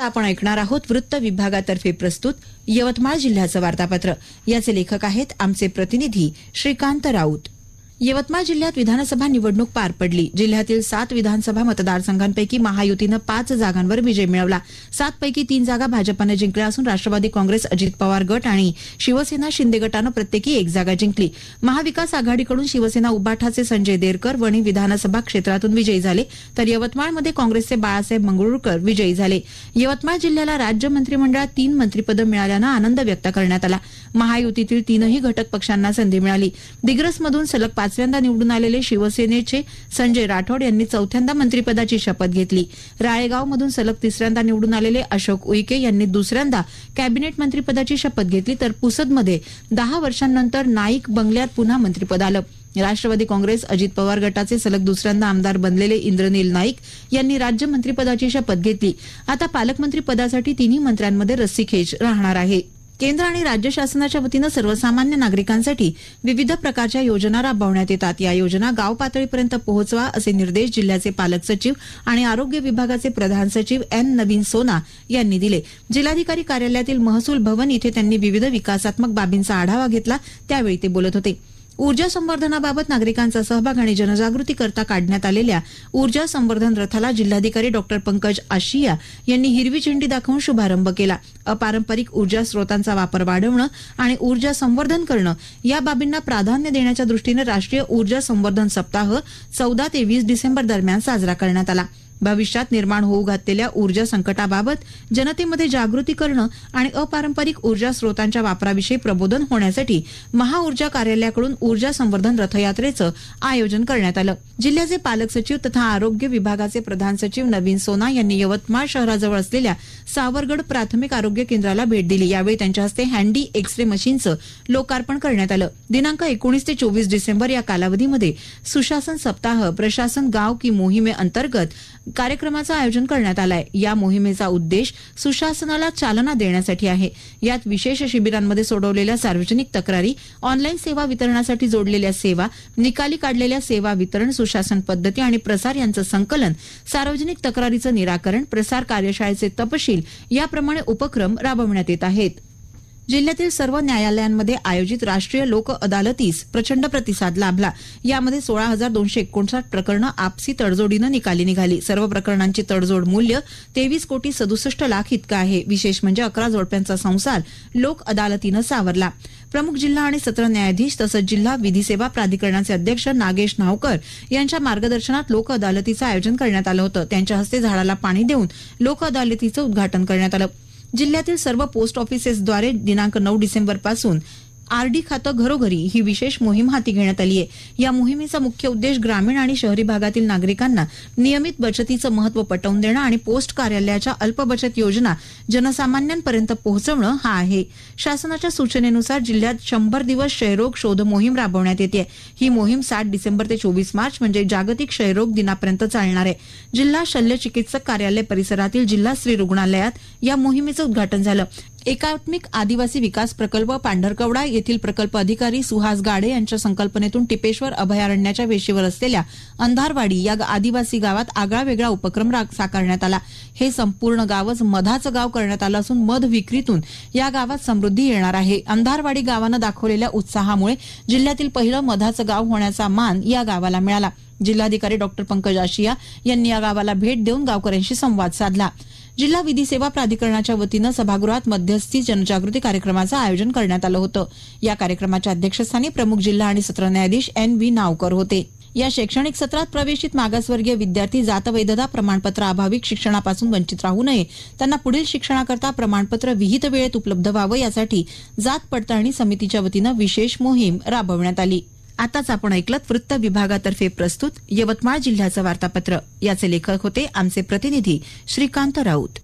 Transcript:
आपण ऐकणार आहोत वृत्त विभागातर्फे प्रस्तुत यवतमाळ जिल्ह्याचं वार्तापत्र. याचे लेखक आहेत आमचे प्रतिनिधी श्रीकांत राऊत. यवतमाळ जिल्ह्यात विधानसभा निवडणूक पार पडली. जिल्ह्यातील 7 विधानसभा मतदारसंघांपैकी महायुतीनं 5 जागांवर विजय मिळवला. 7 पैकी 3 जागा भाजपानं जिंकल्या असून राष्ट्रवादी काँग्रेस अजित पवार गट आणि शिवसेना शिंदे गटानं प्रत्येकी 1 जागा जिंकली. महाविकास आघाडीकडून शिवसेना उबाठाचे संजय देरकर वणी विधानसभा क्षेत्रातून विजयी झाले, तर यवतमाळमध्ये काँग्रेसचे बाळासाहेब मंगरुळकर विजयी झाले. यवतमाळ जिल्ह्याला राज्य मंत्रिमंडळात 3 मंत्रिपदं मिळाल्यानं आनंद व्यक्त करण्यात आला. महायुतीतील 3ही घटक पक्षांना संधी मिळाली. दिग्रसमधून सलग 5व्यांदा निवडून आलेले शिवसेनेचे संजय राठोड यांनी 4थ्यांदा मंत्रिपदाची शपथ घेतली. राळेगावमधून सलग 3ऱ्यांदा निवडून आलेले अशोक उईके यांनी 2ऱ्यांदा कॅबिनेट मंत्रिपदाची शपथ घेतली, तर पुसदमध्ये 10 वर्षांनंतर नाईक बंगल्यात पुन्हा मंत्रिपद आलं. राष्ट्रवादी काँग्रेस अजित पवार गटाचे सलग 2ऱ्यांदा आमदार बनलेले इंद्रनील नाईक यांनी राज्य मंत्रिपदाची शपथ घेतली. आता पालकमंत्री पदासाठी 3ही मंत्र्यांमध्ये रस्सीखेच राहणार आहे. केंद्र आणि राज्य शासनाच्या वतीनं सर्वसामान्य नागरिकांसाठी विविध प्रकारच्या योजना राबवण्यात येतात. या योजना गाव पातळीपर्यंत पोहोचवा असे निर्देश जिल्ह्याचे पालक सचिव आणि आरोग्य विभागाचे प्रधान सचिव एन नवीन सोना यांनी दिले. जिल्हाधिकारी कार्यालयातील महसूल भवन इथे त्यांनी विविध विकासात्मक बाबींचा आढावा घेतला. त्यावेळी ते बोलत होते. ऊर्जा संवर्धनाबाबत नागरिकांचा सहभाग आणि जनजागृती करता काढण्यात आलेल्या ऊर्जा संवर्धन रथाला जिल्हाधिकारी डॉक्टर पंकज आशिया यांनी हिरवी झेंडी दाखवून शुभारंभ केला. अपारंपरिक ऊर्जा स्रोतांचा वापर वाढवणं आणि ऊर्जा संवर्धन करणं या बाबींना प्राधान्य देण्याच्या दृष्टीने राष्ट्रीय ऊर्जा संवर्धन सप्ताह 14 ते 20 डिसेंबर दरम्यान साजरा करण्यात आला. भविष्यात निर्माण होऊ घातलेल्या ऊर्जा संकटाबाबत जनतेमध्ये जागृती करणं आणि अपारंपरिक ऊर्जा स्रोतांच्या वापराविषयी प्रबोधन होण्यासाठी महाऊर्जा कार्यालयाकडून ऊर्जा संवर्धन रथयात्रेचं आयोजन करण्यात आलं. जिल्ह्याचे पालक सचिव तथा आरोग्य विभागाचे प्रधान सचिव नवीन सोना यांनी यवतमाळ शहराजवळ असलेल्या सावरगड प्राथमिक आरोग्य केंद्राला भेट दिली. यावेळी त्यांच्या हस्ते हँडी एक्स-रे मशीनचं लोकार्पण करण्यात आलं. दिनांक 19 ते 24 डिसेंबर या कालावधीमध्ये सुशासन सप्ताह प्रशासन गाव की मोहिमेअंतर्गत कार्यक्रमाचं आयोजन करण्यात आलंय. या मोहिमेचा उद्देश सुशासनाला चालना देण्यासाठी आहे. यात विशेष शिबिरांमध्ये सोडवलेल्या सार्वजनिक तक्रारी, ऑनलाईन सेवा वितरणासाठी जोडलेल्या सेवा, निकाली काढलेल्या सेवा वितरण, सुशासन पद्धती आणि प्रसार यांचं संकलन, सार्वजनिक तक्रारीचं निराकरण, प्रसार कार्यशाळेचे तपशील याप्रमाणे उपक्रम राबवण्यात येत आहेत. जिल्ह्यातील सर्व न्यायालयांमध्ये आयोजित राष्ट्रीय लोक अदालतीस प्रचंड प्रतिसाद लाभला. यामध्ये 16,259 प्रकरणं आपसी तडजोडीनं निकाली निघाली. सर्व प्रकरणांची तडजोड मूल्य 23,67,00,000 इतकं आहे. विशेष म्हणजे 11 जोडप्यांचा संसार लोक अदालतीनं सावरला. प्रमुख जिल्हा आणि सत्र न्यायाधीश तसंच जिल्हा विधी सेवा प्राधिकरणाचे अध्यक्ष नागेश न्हावकर यांच्या मार्गदर्शनात लोक अदालतीचं आयोजन करण्यात आलं होतं. त्यांच्या हस्ते झाडाला पाणी देऊन लोक अदालतीचं उद्घाटन करण्यात आलं. जिल्ह्यातील सर्व पोस्ट ऑफिसेसद्वारे दिनांक 9 डिसेंबरपासून आरडी खातं घरोघरी ही विशेष मोहीम हाती घेण्यात आली आहे. या मोहिमेचा मुख्य उद्देश ग्रामीण आणि शहरी भागातील नागरिकांना नियमित बचतीचं महत्त्व पटवून देणं आणि पोस्ट कार्यालयाच्या अल्प बचत योजना जनसामान्यांपर्यंत पोहोचवणं हा आहे. शासनाच्या सूचनेनुसार जिल्ह्यात 100 दिवस क्षयरोग शोध मोहीम राबवण्यात येते. ही मोहीम 7 डिसेंबर ते 24 मार्च म्हणजे जागतिक क्षयरोग दिनापर्यंत चालणार आहे. जिल्हा शल्य चिकित्सक कार्यालय परिसरातील जिल्हा स्त्री रुग्णालयात या मोहिमेचं उद्घाटन झालं. एकात्मिक आदिवासी विकास प्रकल्प पांढरकवडा येथील प्रकल्प अधिकारी सुहास गाडे यांच्या संकल्पनेतून टिपेश्वर अभयारण्याच्या वेशीवर असलेल्या अंधारवाडी या आदिवासी गावात आगळा वेगळा उपक्रम साकारण्यात आला. हे संपूर्ण गावच मधाचं गाव करण्यात आलं असून मध विक्रीतून या गावात समृद्धी येणार आहे. अंधारवाडी गावानं दाखवलेल्या उत्साहामुळे जिल्ह्यातील पहिलं मधाचं गाव होण्याचा मान या गावाला मिळाला. जिल्हाधिकारी डॉक्टर पंकज आशिया यांनी या गावाला भेट देऊन गावकऱ्यांशी संवाद साधला. जिल्हा विधी सेवा प्राधिकरणाच्या वतीनं सभागृहात मध्यस्थी जनजागृती कार्यक्रमाचं आयोजन करण्यात आलं होतं. या कार्यक्रमाच्या अध्यक्षस्थानी प्रमुख जिल्हा आणि सत्र न्यायाधीश एन व्ही नावकर होते. या शैक्षणिक सत्रात प्रवेशित मागासवर्गीय विद्यार्थी जातवैधता प्रमाणपत्र अभावी शिक्षणापासून वंचित राहू नये, त्यांना पुढील शिक्षणाकरता प्रमाणपत्र विहित वेळेत उपलब्ध व्हावं यासाठी जात पडताळणी समितीच्या वतीनं विशेष मोहीम राबवण्यात आली. आताच आपण ऐकलत वृत्त विभागातर्फे प्रस्तुत यवतमाळ जिल्ह्याचं वार्तापत्र. याचे लेखक होते आमचे प्रतिनिधी श्रीकांत राऊत.